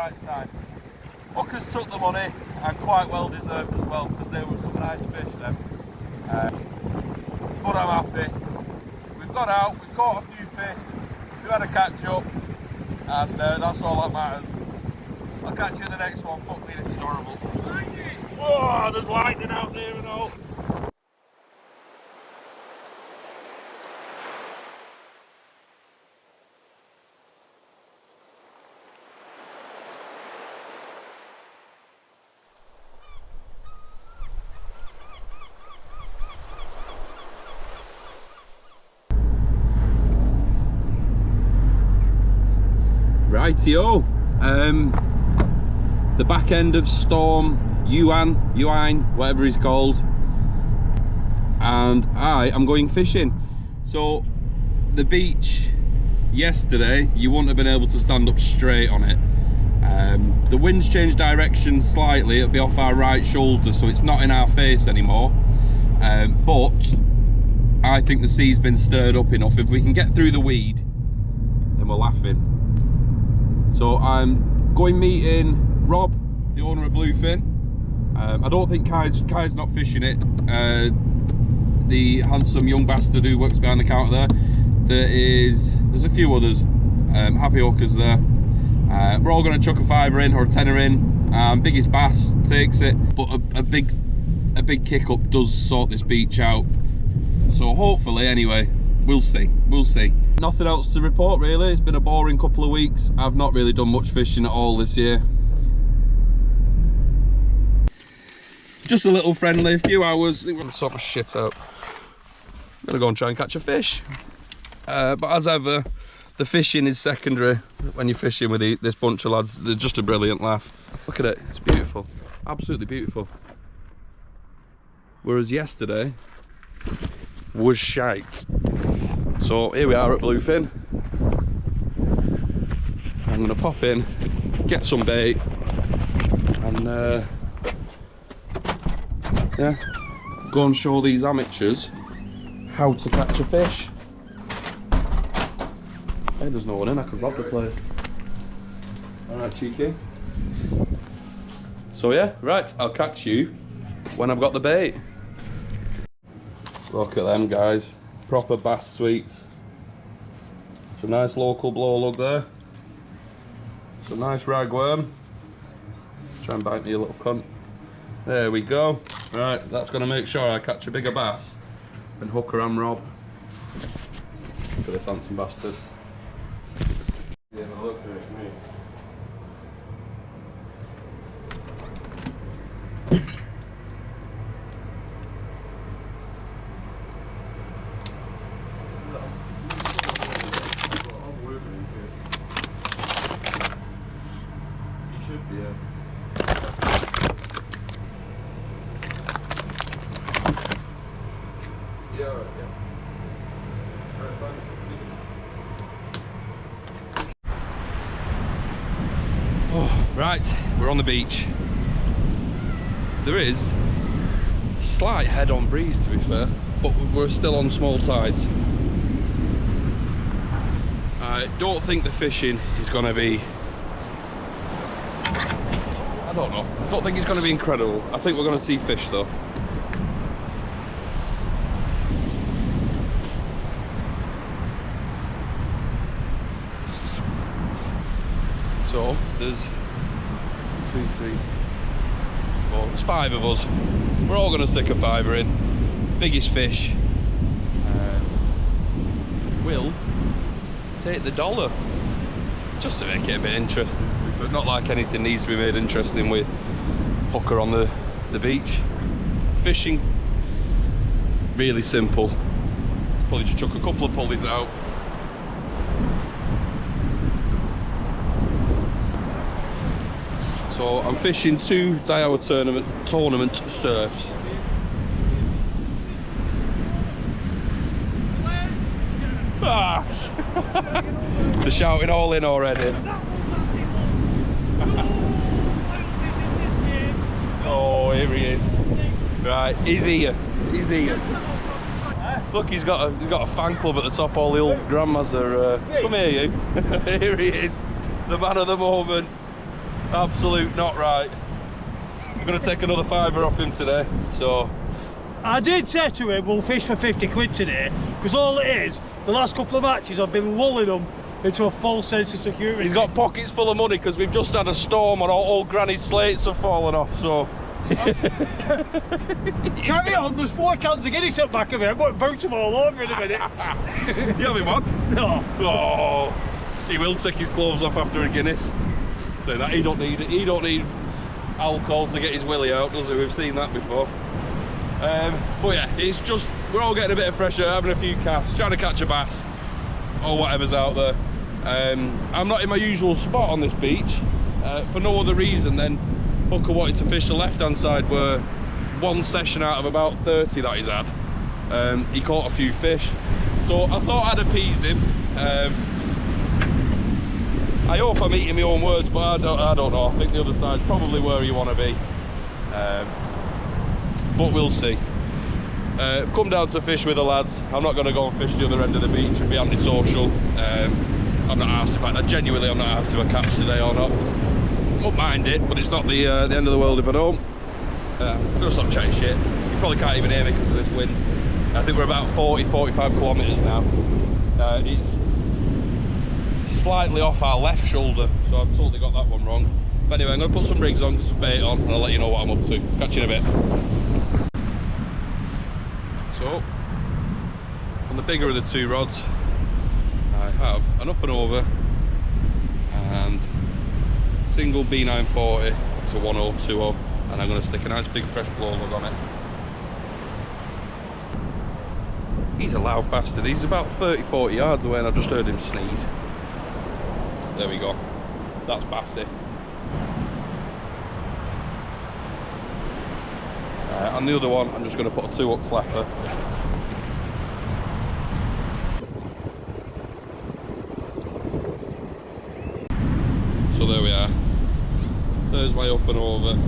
right time. Hookers took the money, and quite well deserved as well, because there were some nice fish then. But I'm happy. We've got out, we've caught a few fish, we had a catch up, and that's all that matters. I'll catch you in the next one. Fuck me, this is horrible. Oh, there's lightning out there and all. Rightio, the back end of storm EOWYN, whatever he's called, and I am going fishing. So the beach yesterday, you wouldn't have been able to stand up straight on it. The wind's changed direction slightly, it'll be off our right shoulder, so it's not in our face anymore, but I think the sea's been stirred up enough. If we can get through the weed, then we're laughing. So I'm going meeting Rob, the owner of Bluefin. I don't think Kai's not fishing it. The handsome young bastard who works behind the counter there. There's a few others. Happy hookers there. We're all going to chuck a fiver in or a tenner in. Biggest bass takes it, but a big kick up does sort this beach out. So hopefully, anyway, we'll see. Nothing else to report really. It's been a boring couple of weeks. I've not really done much fishing at all this year. Just a little friendly, few hours. We're gonna sort of shit out. I'm gonna go and try and catch a fish. But as ever, the fishing is secondary when you're fishing with this bunch of lads. They're just a brilliant laugh. Look at it, it's beautiful, absolutely beautiful. Whereas yesterday was shite. So here we are at Bluefin. I'm gonna pop in, get some bait, and yeah, go and show these amateurs how to catch a fish. Hey, there's no one in, I could rob the place. Alright, cheeky. So yeah, right, I'll catch you when I've got the bait. Look at them guys, proper bass sweets. Some nice local blow lug there. Some nice ragworm. Try and bite me, a little cunt. There we go. Right, that's going to make sure I catch a bigger bass than Hooker and Rob. Look at this handsome bastard. Yeah, look at it, me. Right, we're on the beach. There is a slight head-on breeze to be fair, but we're still on small tides. I don't think the fishing is going to be, I don't know, I don't think it's going to be incredible. I think we're going to see fish though. So there's 2, 3, 4, there's 5 of us. We're all going to stick a fiver in. Biggest fish will take the $1, just to make it a bit interesting, but not like anything needs to be made interesting with Hooker on the beach. Fishing, really simple. Probably just chuck a couple of pulleys out. So I'm fishing 2 Daiwa tournament surfs. Ah! They're shouting all in already. Oh, here he is. Right, he's here. He's here. Look, he's got a fan club at the top. All the old grandmas are. Come here, you. Here he is, the man of the moment. Absolute not right. I'm going to take another £5 off him today, so... I did say to him, we'll fish for 50 quid today, because all it is, the last couple of matches I've been lulling them into a false sense of security. He's got pockets full of money because we've just had a storm and all Granny's slates have fallen off, so... Carry on, there's 4 cans of Guinness at the back of it, I'm going to bounce them all over in a minute. You having one? No. Oh, he will take his gloves off after a Guinness. So that he don't need alcohol to get his willy out, does he? We've seen that before. But yeah, it's just, we're all getting a bit of fresh air, having a few casts, trying to catch a bass or whatever's out there. I'm not in my usual spot on this beach for no other reason than Hooker wanted to fish the left hand side, where one session out of about 30 that he's had, he caught a few fish, so I thought I'd appease him. I hope I'm eating my own words, but I don't know. I think the other side's probably where you want to be, but we'll see. Come down to fish with the lads. I'm not going to go and fish the other end of the beach and be antisocial. I'm not asked if I'm not asked if I catch today or not. Won't mind it, but it's not the end of the world if I don't. I'm gonna stop chatting shit. You probably can't even hear me because of this wind. I think we're about 40-45 kilometres now. It's slightly off our left shoulder, so I've totally got that one wrong. But anyway, I'm gonna put some rigs on, some bait on, and I'll let you know what I'm up to. Catch you in a bit. So, on the bigger of the 2 rods, I have an up and over and single B940 to 1020, and I'm going to stick a nice big fresh blow lug on it. He's a loud bastard. He's about 30-40 yards away and I just heard him sneeze. There we go. That's bassy. On the other one, I'm just going to put a 2-up flapper. So there we are. There's my up and over. So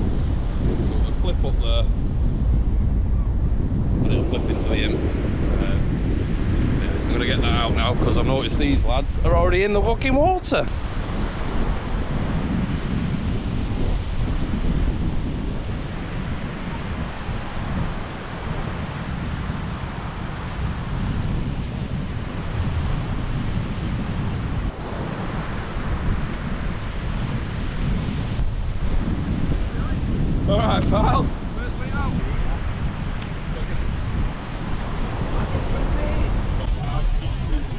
it'll clip up there and it'll clip into the imp. I'm going to get that out now because I've noticed these lads are already in the fucking water. Alright, pal. Where's we out?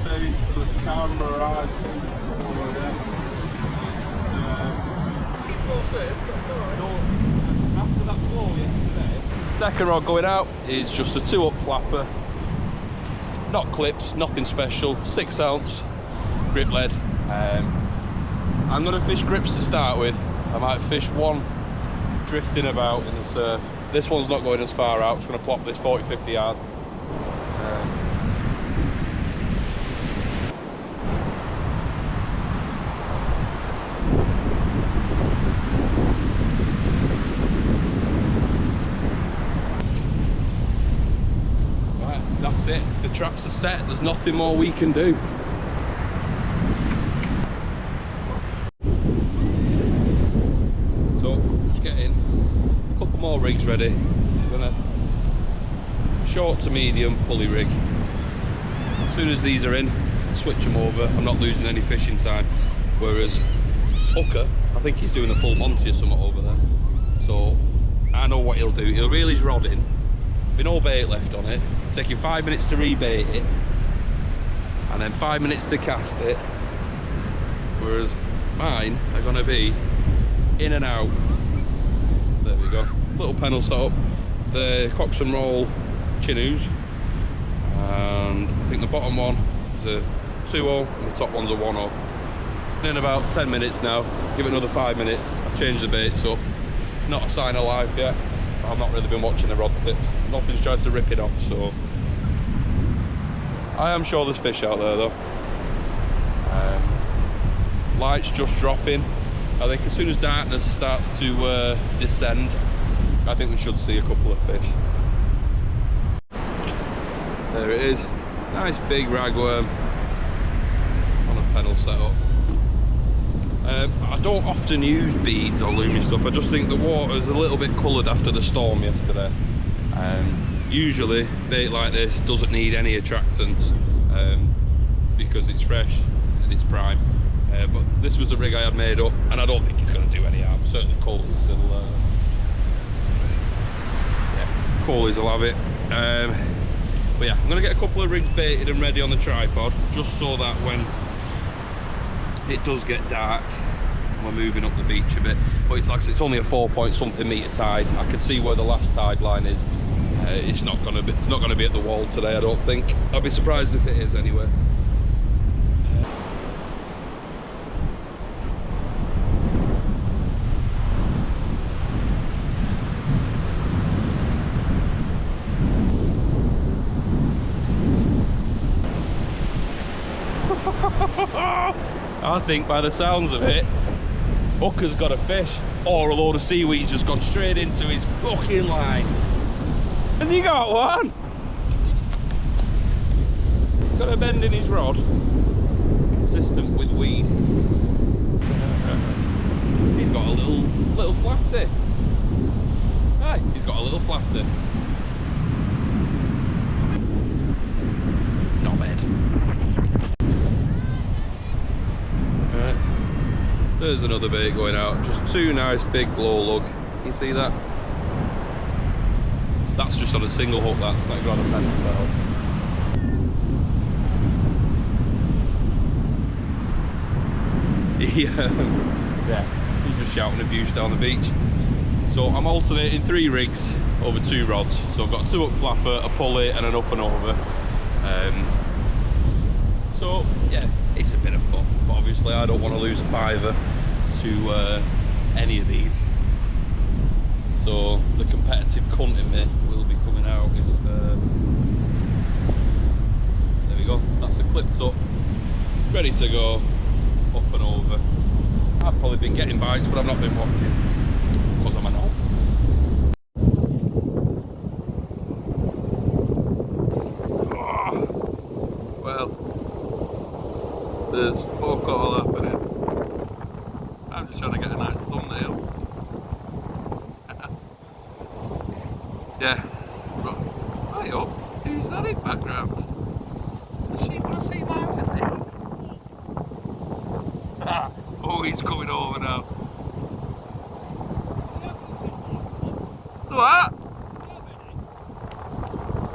Say to the camera right over there. After that blow yesterday. Second rod going out is just a 2-up flapper. Not clipped, nothing special. 6 ounce grip lead. I'm going to fish grips to start with. I might fish one drifting about in the surf. This one's not going as far out. It's going to plop this 40-50 yards. Right, that's it. The traps are set. There's nothing more we can do. Getting a couple more rigs ready. This is on a short to medium pulley rig. As soon as these are in, switch them over. I'm not losing any fishing time. Whereas Hooker, I think he's doing a full Monty or something over there. So I know what he'll do. He'll reel his rod in. Be no bait left on it. Take you 5 minutes to rebait it, and then 5 minutes to cast it. Whereas mine are going to be in and out. There we go. Little panel setup. The Cox and Roll Chinoos, and I think the bottom one is a 2-0 and the top one's a 1-0. In about 10 minutes now. Give it another 5 minutes. I've changed the baits up. Not a sign of life yet. I've not really been watching the rod tips. Nothing's tried to rip it off, so I am sure there's fish out there though. Lights just dropping. I think as soon as darkness starts to descend, I think we should see a couple of fish. There it is. Nice big ragworm on a pedal setup. I don't often use beads or Lumi stuff. I just think the water's a little bit coloured after the storm yesterday. Usually bait like this doesn't need any attractants because it's fresh and it's prime. But this was a rig I had made up, and I don't think it's going to do any harm. Certainly Coalies will, Coalies will have it. But yeah, I'm going to get a couple of rigs baited and ready on the tripod, just so that when it does get dark, we're moving up the beach a bit. But it's like it's only a 4-point-something metre tide. I can see where the last tide line is. It's not going to be at the wall today, I don't think. I'd be surprised if it is anyway. I think by the sounds of it, Hooker's got a fish, or a load of seaweed's just gone straight into his fucking line. Has he got one? He's got a bend in his rod, consistent with weed. He's got a little flatty. Hey, he's got a little flatty. Not bad. There's another bait going out, just two nice big glow lug. You see that? That's just on a single hook, that's like got a pen tail. Yeah, he's just shouting abuse down the beach. So I'm alternating 3 rigs over 2 rods. So I've got a 2-hook flapper, a pulley and an up and over. So yeah, it's a bit of fun, but obviously I don't want to lose a fiver to any of these. So the competitive cunt in me will be coming out if there we go, that's it clipped up, ready to go, up and over. I've probably been getting bites, but I've not been watching because I'm a knob. There's fuck all happening. I'm just trying to get a nice thumbnail. Yeah. Right up. Who's that in background? Does she want to see my outfit? Oh, he's coming over now. What?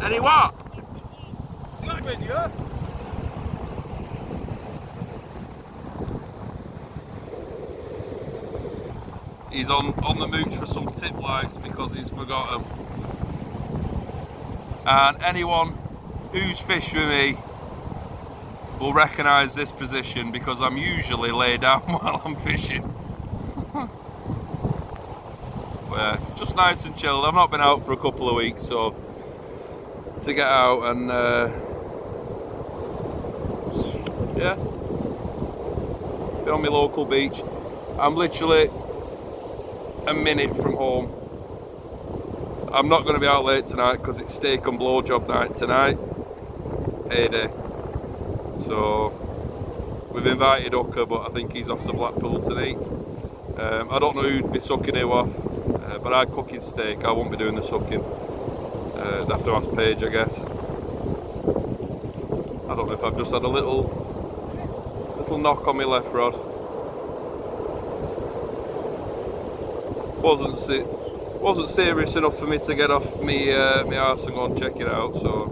Any what? Video. He's on the mooch for some tip lights because he's forgot them. And anyone who's fished with me will recognise this position because I'm usually laid down while I'm fishing. But yeah, it's just nice and chilled. I've not been out for a couple of weeks, so to get out and yeah, be on my local beach. I'm literally a minute from home. I'm not going to be out late tonight because it's steak and blowjob night tonight, payday. So we've invited Hooker, but I think he's off to Blackpool tonight. I don't know who'd be sucking who off, but I'd cook his steak. I won't be doing the sucking. I'd have to ask Paige, I guess. I don't know if I've just had a little knock on my left rod. Wasn't serious enough for me to get off me arse and go and check it out, so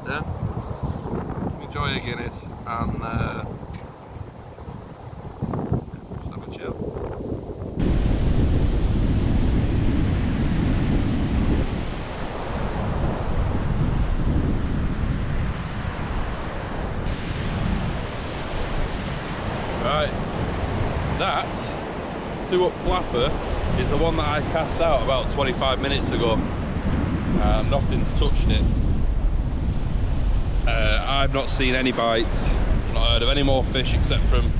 yeah, enjoy a Guinness and just have a chill. Right, that 2-hook flapper is the one that I cast out about 25 minutes ago. Nothing's touched it. I've not seen any bites, I've not heard of any more fish except from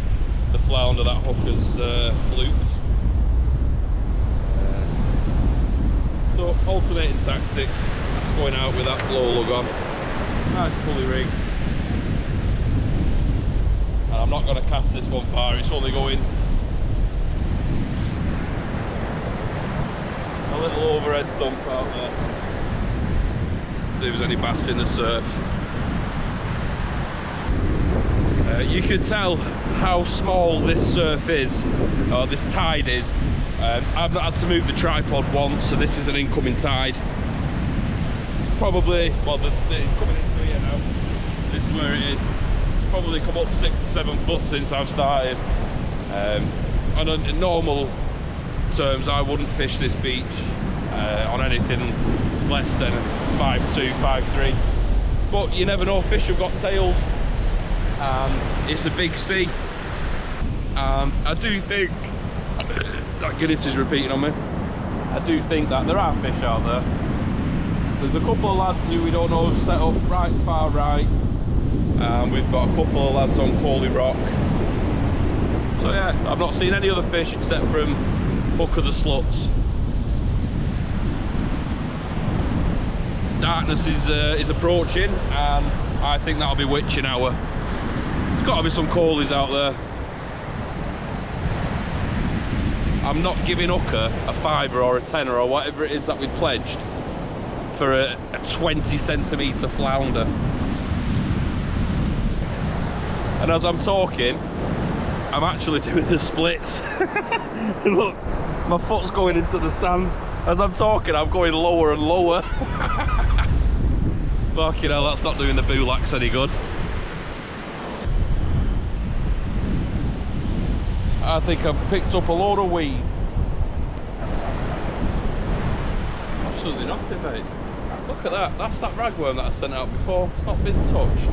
the flounder that Hooker's fluked. So alternating tactics, that's going out with that blow lug on. Nice pulley rig. I'm not going to cast this one far, it's only going a little overhead dump out there. See if there's any bass in the surf. You can tell how small this surf is, or this tide is. I've not had to move the tripod once, so this is an incoming tide. Probably, well, it's coming into here now. This is where it is. It's probably come up 6 or 7 foot since I've started. And in normal terms, I wouldn't fish this beach on anything less than 5'2", 5'3". But you never know, fish have got tails. It's a big sea. I do think, that Guinness is repeating on me. I do think that there are fish out there. There's a couple of lads who we don't know have set up right far right. We've got a couple of lads on Coalies Rock. So yeah, I've not seen any other fish except from Hook of the Sluts. Darkness is approaching, and I think that'll be witching hour. There's got to be some Coalies out there. I'm not giving Hooker a £5 or a £10 or whatever it is that we pledged for a 20cm flounder. And as I'm talking, I'm actually doing the splits. Look, my foot's going into the sand. As I'm talking, I'm going lower and lower. Fucking hell, that's not doing the boolax any good. I think I've picked up a load of weed. Absolutely nothing, mate. Look at that, that's that ragworm that I sent out before. It's not been touched.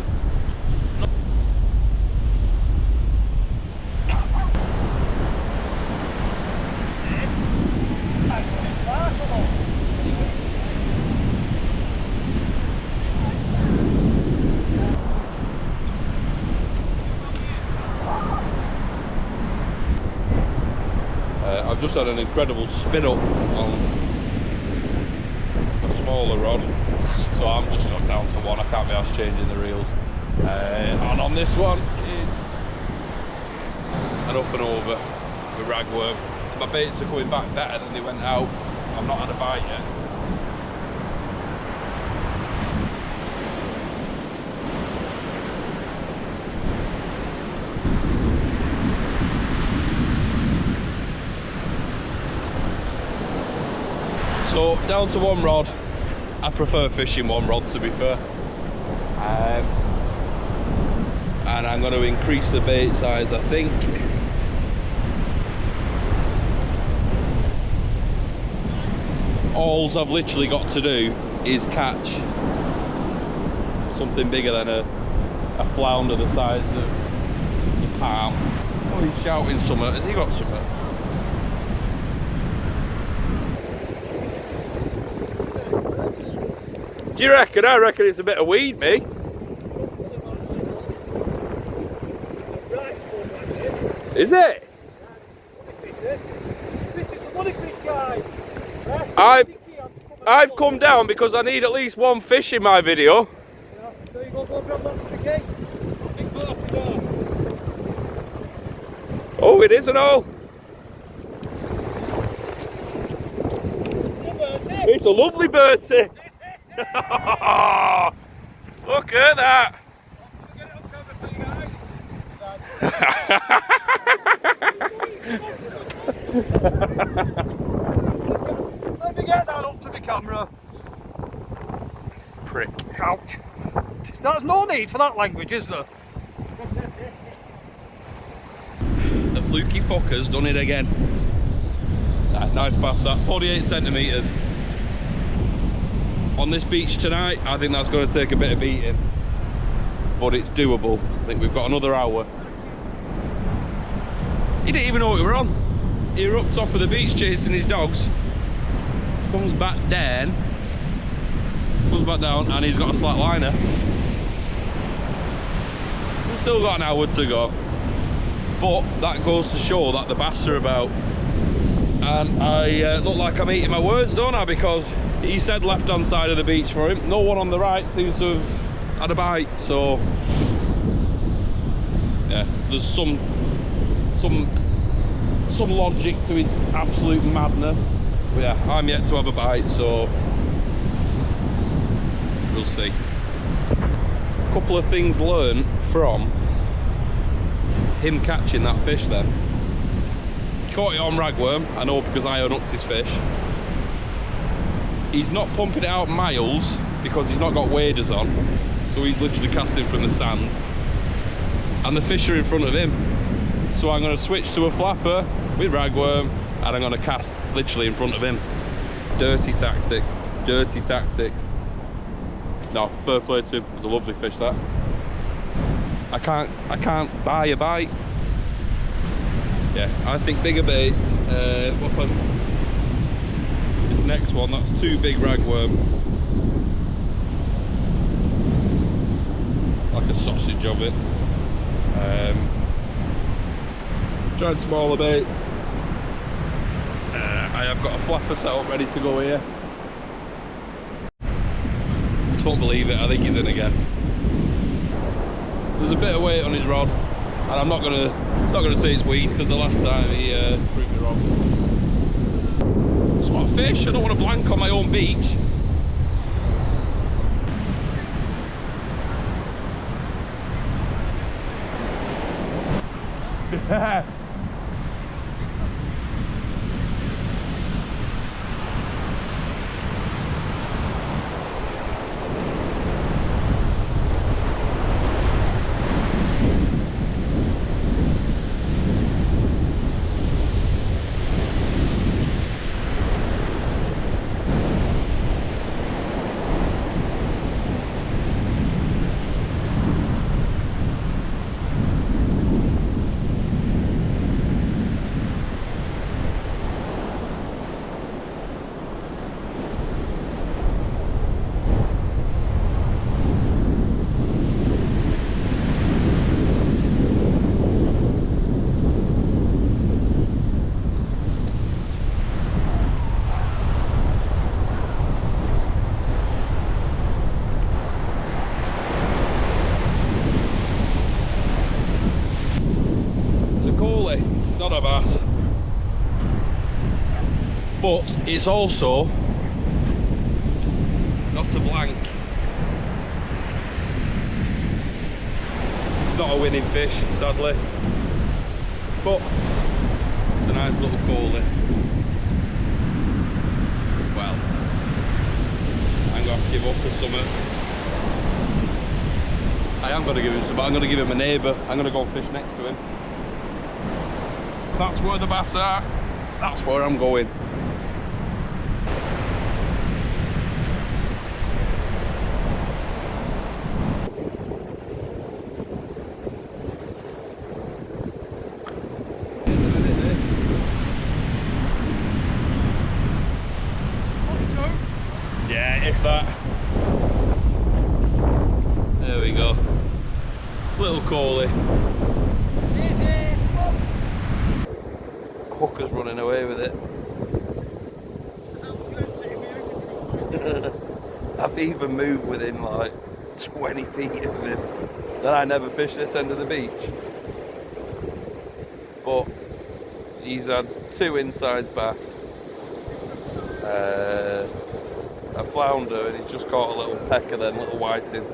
I've just had an incredible spin up on a smaller rod, so I'm just not down to one. I can't be asked changing the reels. And on this one is an up and over with ragworm. My baits are coming back better than they went out. I've not had a bite yet. So down to one rod. I prefer fishing one rod, to be fair. And I'm going to increase the bait size, I think. All I've literally got to do is catch something bigger than a flounder the size of your palm. Oh, he's shouting something. Has he got something? Do you reckon? I reckon it's a bit of weed, me. Is it? This is the money fish guy. I've come down because I need at least one fish in my video. Yeah, so you go grab that from the gate. Big boat to go. Oh, it is an all. It's a lovely birdie. Look at that. Let me get that up to the camera. Prick. Ouch. There's no need for that language, is there? The fluky fucker's done it again. Nice bass that, 48 centimetres. On this beach tonight, I think that's going to take a bit of beating, but it's doable. I think we've got another hour. He didn't even know we were on. He was up top of the beach chasing his dogs. Comes back down, and he's got a slack liner. We've still got an hour to go, but that goes to show that the bass are about. And I look like I'm eating my words, don't I? Because he said left hand side of the beach for him. No one on the right seems to have had a bite, so yeah, there's some logic to his absolute madness. But yeah, I'm yet to have a bite, so we'll see. A couple of things learned from him catching that fish then. Caught it on ragworm, I know, because I unhooked his fish. He's not pumping it out miles because he's not got waders on, so he's literally casting from the sand, and the fish are in front of him. So I'm going to switch to a flapper with ragworm, and I'm going to cast literally in front of him. Dirty tactics, dirty tactics. No, fair play to him. It was a lovely fish, that. I can't buy a bite. Yeah, I think bigger baits. This next one, that's 2 big ragworm. Like a sausage of it. Tried smaller baits. I have got a flapper set up ready to go here. Don't believe it, I think he's in again. There's a bit of weight on his rod, and I'm not gonna say it's weed, because the last time he proved me wrong. It's not a fish. I don't want to blank on my own beach. It's not a bass, but it's also not a blank. It's not a winning fish, sadly, but it's a nice little Coalie. Well, I'm going to have to give up or something. I am going to give him some, but I'm going to give him a neighbour. I'm going to go and fish next to him. That's where the bass are. That's where I'm going. Yeah, if that. There we go. Little Coalie. Hooker's running away with it. I've even moved within like 20 feet of him. Then I never fish this end of the beach. But he's had 2 inside bass, a flounder, and he's just caught a little pecker, then a little whiting.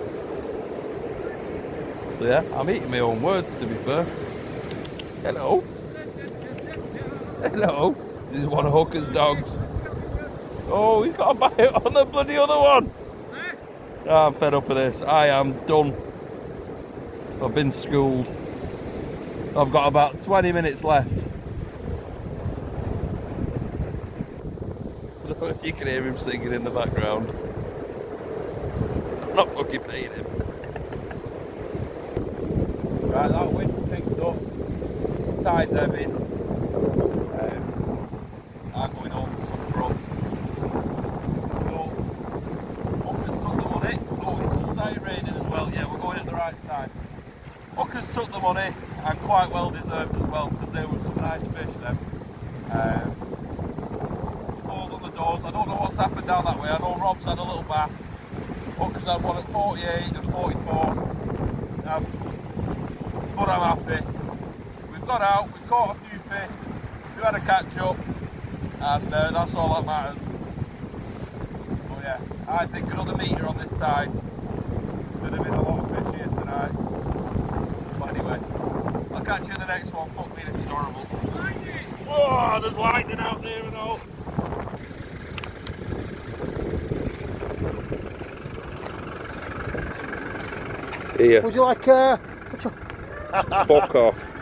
So yeah, I'm eating my own words, to be fair. Hello. Hello. This is one of Hooker's dogs. Oh, he's got a bite on the bloody other one. Oh, I'm fed up with this. I am done. I've been schooled. I've got about 20 minutes left. I don't know if you can hear him singing in the background. I'm not fucking paying him. Right, that wind's picked up. Tide's heavy. I'm going home for some grub. So, Hooker's took the money. Oh, it's just started raining as well. Yeah, we're going at the right time. Hooker's took the money, and quite well deserved as well, because there were some nice fish then. Scores on the doors. I don't know what's happened down that way. I know Rob's had a little bass. Hooker's had one at 48 and 44. but I'm happy. We've got out, we've caught a few fish, we've had a catch up, and that's all that matters. But yeah, I think another metre on this side. There'd have been a lot of fish here tonight. But anyway, I'll catch you in the next one. Fuck me, this is horrible. Oh, there's lightning out there and all. Here. Would you like Fuck off.